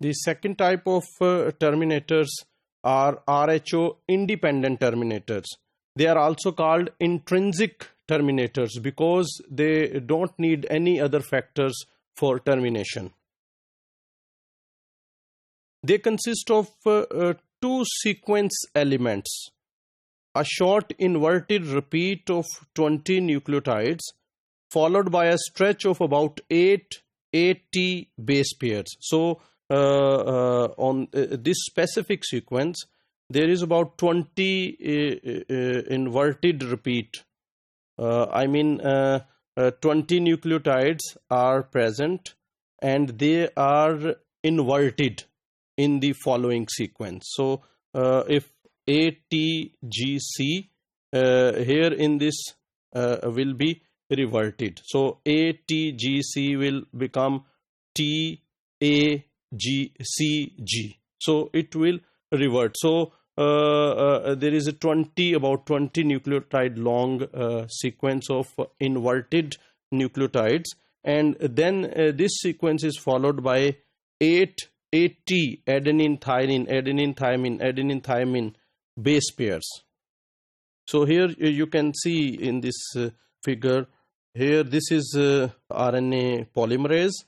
The second type of terminators are RHO independent terminators. They are also called intrinsic terminators because they don't need any other factors for termination. They consist of two sequence elements: a short inverted repeat of 20 nucleotides followed by a stretch of about 8 AT base pairs. So on this specific sequence, there is about 20 inverted repeat. 20 nucleotides are present and they are inverted in the following sequence. So if ATGC here in this will be reverted. So ATGC will become TAGCG. So it will revert. So there is about 20 nucleotide long sequence of inverted nucleotides, and then this sequence is followed by 8 AT adenine thymine base pairs. So here you can see in this figure, here this is RNA polymerase,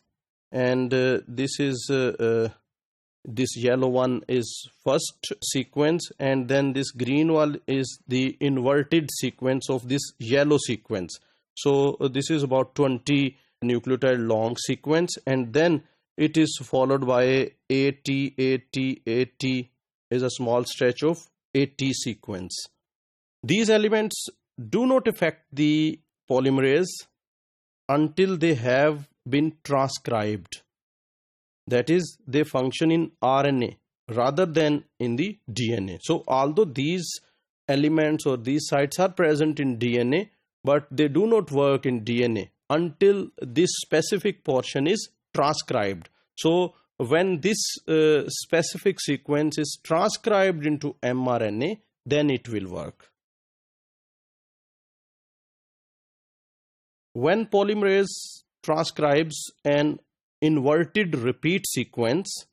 and this is this yellow one is first sequence, and then this green one is the inverted sequence of this yellow sequence. So this is about 20 nucleotide long sequence, and then it is followed by AT is a small stretch of AT sequence. These elements do not affect the polymerase until they have been transcribed. That is, they function in RNA rather than in the DNA. So although these elements or these sites are present in DNA, but they do not work in DNA until this specific portion is transcribed. So when this specific sequence is transcribed into mRNA, then it will work. When polymerase transcribes an inverted repeat sequence,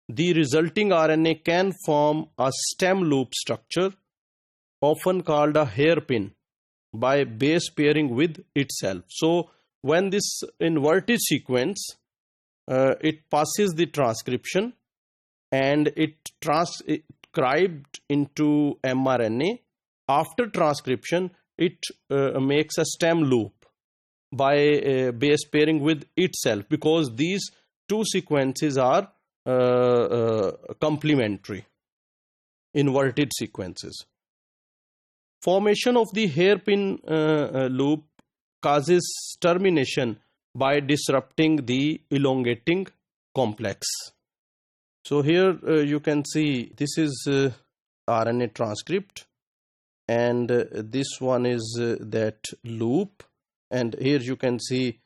the resulting RNA can form a stem loop structure, often called a hairpin, by base pairing with itself. So when this inverted sequence it passes the transcription and it transcribed into mRNA, after transcription it makes a stem loop by base pairing with itself, because these two sequences are complementary inverted sequences. Formation of the hairpin loop causes termination by disrupting the elongating complex. So here you can see this is RNA transcript, and this one is that loop, and here you can see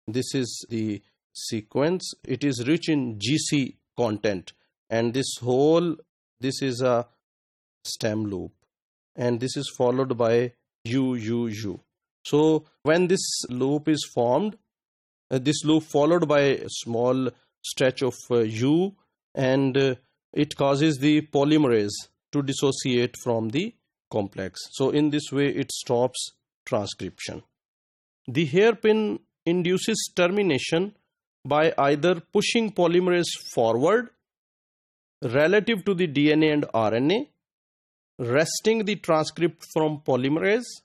this is the sequence. It is rich in GC content, and this is a stem loop, and this is followed by UUU. So when this loop is formed, this loop followed by a small stretch of U, and it causes the polymerase to dissociate from the complex. So in this way it stops transcription. The hairpin induces termination by either pushing polymerase forward relative to the DNA and RNA, wresting the transcript from polymerase,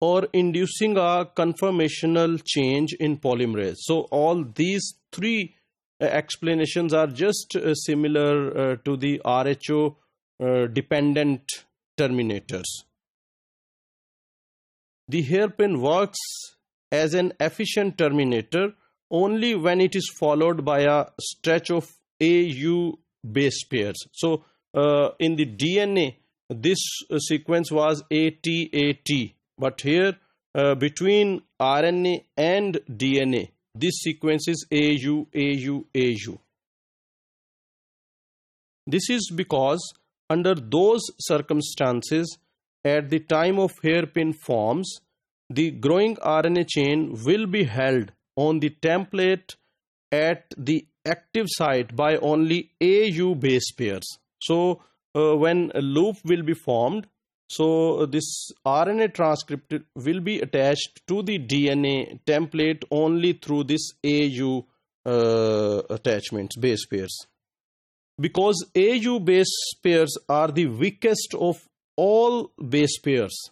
or inducing a conformational change in polymerase. So all these three explanations are just similar to the RHO dependent terminators. The hairpin works as an efficient terminator only when it is followed by a stretch of AU base pairs. So in the DNA, this sequence was AT-AT, but here between RNA and DNA, this sequence is AU-AU-AU. This is because under those circumstances, at the time of hairpin forms, the growing RNA chain will be held on the template at the active site by only AU base pairs. So when a loop will be formed, so this RNA transcript will be attached to the DNA template only through this AU attachments, base pairs. Because AU base pairs are the weakest of all base pairs,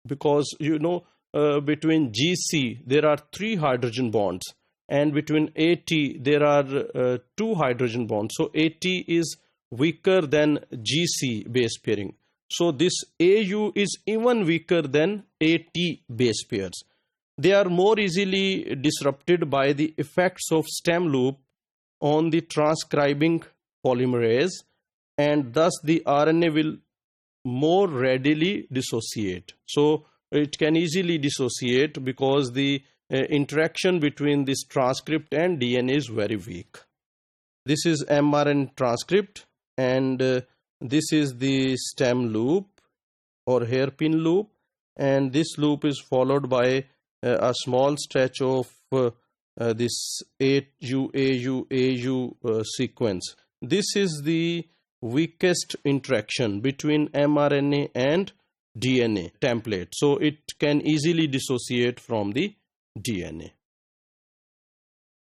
because between GC there are 3 hydrogen bonds, and between AT there are 2 hydrogen bonds. So AT is weaker than GC base pairing. So this AU is even weaker than AT base pairs. They are more easily disrupted by the effects of stem loop on the transcribing polymerase, and thus the RNA will more readily dissociate. So it can easily dissociate because the interaction between this transcript and DNA is very weak. This is mRNA transcript, and this is the stem loop or hairpin loop, and this loop is followed by a small stretch of this AU sequence. This is the weakest interaction between mRNA and DNA template, so it can easily dissociate from the DNA.